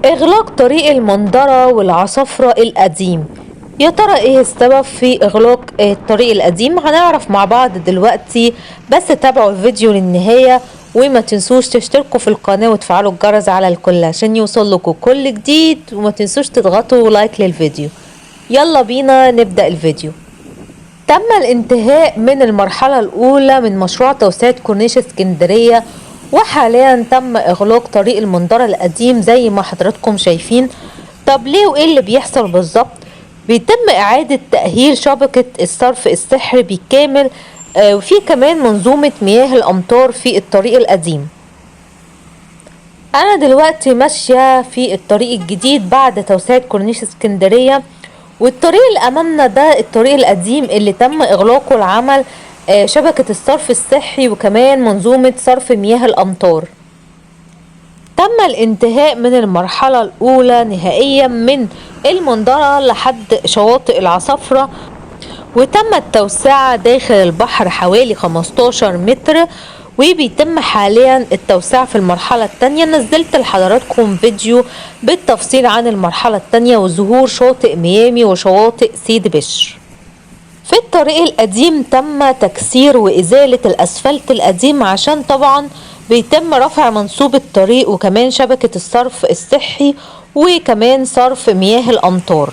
إغلاق طريق المندرة والعصافرة القديم، يا ترى ايه السبب في إغلاق الطريق القديم؟ هنعرف مع بعض دلوقتي، بس تابعوا الفيديو للنهاية وما تنسوش تشتركوا في القناة وتفعلوا الجرس على الكل عشان يوصلكوا كل جديد، وما تنسوش تضغطوا لايك للفيديو. يلا بينا نبدأ الفيديو. تم الانتهاء من المرحلة الأولى من مشروع توسعة كورنيش اسكندرية، وحاليا تم إغلاق طريق المندرة القديم زي ما حضراتكم شايفين. طب ليه وإيه اللي بيحصل بالظبط؟ بيتم إعادة تأهيل شبكة الصرف الصحي بالكامل، وفي كمان منظومة مياه الأمطار في الطريق القديم. أنا دلوقتي ماشية في الطريق الجديد بعد توسعة كورنيش اسكندرية، والطريق اللي أمامنا ده الطريق القديم اللي تم إغلاقه لعمل شبكة الصرف الصحي وكمان منظومة صرف مياه الأمطار. تم الانتهاء من المرحلة الأولى نهائيا من المندرة لحد شواطئ العصافرة، وتم التوسعة داخل البحر حوالي 15 متر، وبيتم حاليا التوسعة في المرحلة التانية. نزلت لحضراتكم فيديو بالتفصيل عن المرحلة التانية وظهور شاطئ ميامي وشواطئ سيدي بشر. في الطريق القديم تم تكسير وإزالة الأسفلت القديم عشان طبعا بيتم رفع منسوب الطريق وكمان شبكة الصرف الصحي وكمان صرف مياه الأمطار.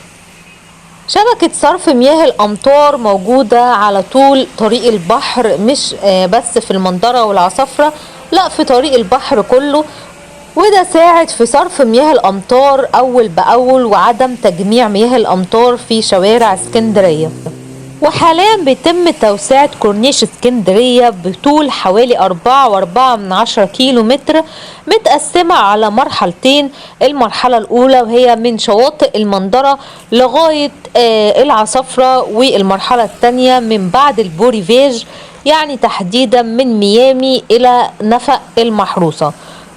شبكة صرف مياه الأمطار موجودة على طول طريق البحر، مش بس في المندرة والعصافرة، لا في طريق البحر كله، وده ساعد في صرف مياه الأمطار أول بأول وعدم تجميع مياه الأمطار في شوارع اسكندرية. وحاليا بيتم توسعة كورنيش اسكندرية بطول حوالي 4.4 كيلو متر، متقسمة على مرحلتين. المرحلة الأولى وهي من شواطئ المندرة لغاية العصافرة، والمرحلة الثانية من بعد البوريفيج، يعني تحديدا من ميامي إلى نفق المحروسة.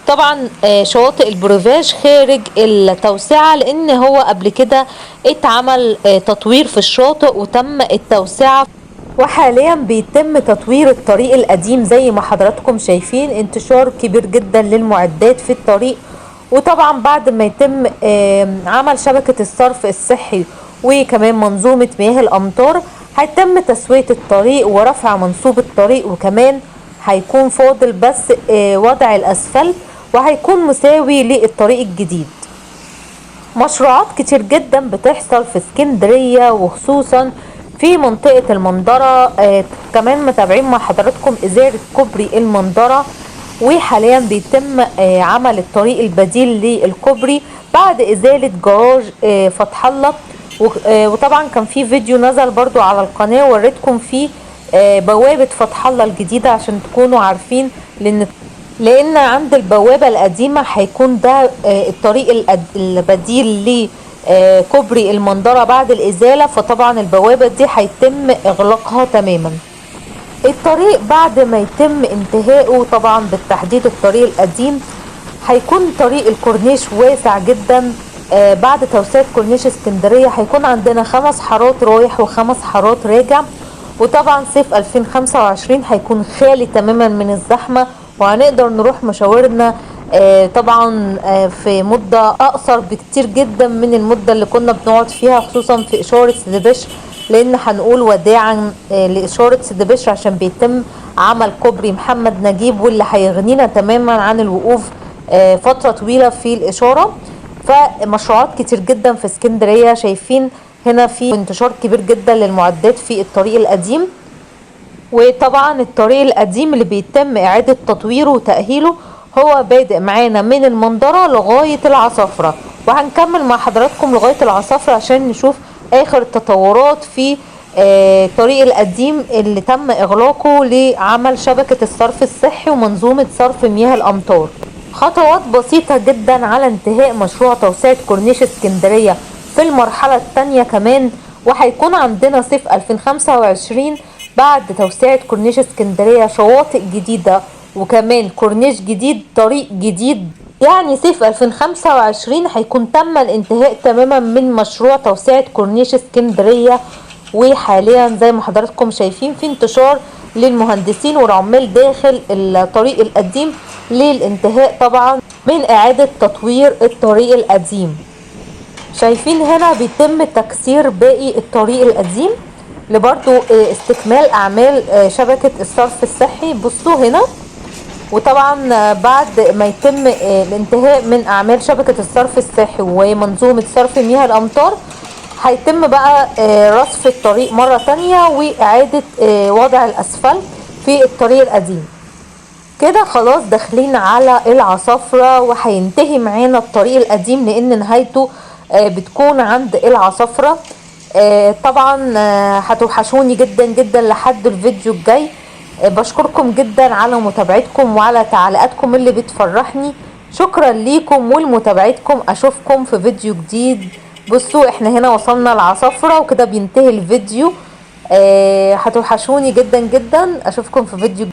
طبعا شواطئ البروفاج خارج التوسعة لان هو قبل كده اتعمل تطوير في الشاطئ وتم التوسعة، وحاليا بيتم تطوير الطريق القديم زي ما حضراتكم شايفين. انتشار كبير جدا للمعدات في الطريق، وطبعا بعد ما يتم عمل شبكة الصرف الصحي وكمان منظومة مياه الأمطار هيتم تسوية الطريق ورفع منسوب الطريق، وكمان هيكون فاضل بس وضع الأسفلت وهيكون مساوي للطريق الجديد. مشروعات كتير جدا بتحصل في اسكندرية وخصوصا في منطقة المندرة. كمان متابعين مع حضراتكم إزالة كوبري المندرة، وحاليا بيتم عمل الطريق البديل للكوبري بعد إزالة جراج فتح الله. وطبعا كان في فيديو نزل برضو على القناة وريتكم فيه بوابة فتح الله الجديدة عشان تكونوا عارفين، لان عند البوابة القديمة هيكون ده الطريق البديل لكوبري المندرة بعد الازالة، فطبعا البوابة دي هيتم اغلاقها تماما. الطريق بعد ما يتم انتهائه طبعا بالتحديد الطريق القديم هيكون طريق الكورنيش واسع جدا. بعد توسعة كورنيش اسكندرية هيكون عندنا 5 حارات رايح و5 حارات راجع، وطبعا صيف 2025 هيكون خالي تماما من الزحمة، وهنقدر نروح مشاورنا طبعا في مدة اقصر بكتير جدا من المدة اللي كنا بنقعد فيها، خصوصا في اشارة سيدي بشر، لان هنقول وداعا لاشارة سيدي بشر عشان بيتم عمل كوبري محمد نجيب واللي هيغنينا تماما عن الوقوف فترة طويلة في الاشارة. فمشروعات كتير جدا في اسكندرية، شايفين هنا في انتشار كبير جدا للمعدات في الطريق القديم. وطبعا الطريق القديم اللي بيتم اعادة تطويره وتأهيله هو بادئ معانا من المندرة لغاية العصافرة، وهنكمل مع حضراتكم لغاية العصافرة عشان نشوف اخر التطورات في الطريق القديم اللي تم اغلاقه لعمل شبكة الصرف الصحي ومنظومة صرف مياه الامطار. خطوات بسيطة جدا على انتهاء مشروع توسعة كورنيش اسكندرية في المرحلة الثانية كمان، وهيكون عندنا صيف 2025 بعد توسعة كورنيش اسكندرية شواطئ جديدة وكمان كورنيش جديد طريق جديد. يعني صيف 2025 هيكون تم الانتهاء تماما من مشروع توسعة كورنيش اسكندرية. وحاليا زي ما حضراتكم شايفين في انتشار للمهندسين والعمال داخل الطريق القديم للانتهاء طبعا من اعادة تطوير الطريق القديم. شايفين هنا بيتم تكسير باقي الطريق القديم لبرضو استكمال اعمال شبكة الصرف الصحي. بصوا هنا، وطبعا بعد ما يتم الانتهاء من اعمال شبكة الصرف الصحي ومنظومة صرف مياه الامطار، هيتم بقى رصف الطريق مرة تانية واعادة وضع الاسفلت في الطريق القديم. كده خلاص داخلين على العصافرة وهينتهي معانا الطريق القديم، لان نهايته بتكون عند العصافرة. طبعا هتوحشوني جدا جدا لحد الفيديو الجاي. بشكركم جدا على متابعتكم وعلى تعليقاتكم اللي بتفرحني. شكرا ليكم ولمتابعتكم، اشوفكم في فيديو جديد. بصوا احنا هنا وصلنا العصافرة وكده بينتهي الفيديو. هتوحشوني جدا جدا، اشوفكم في فيديو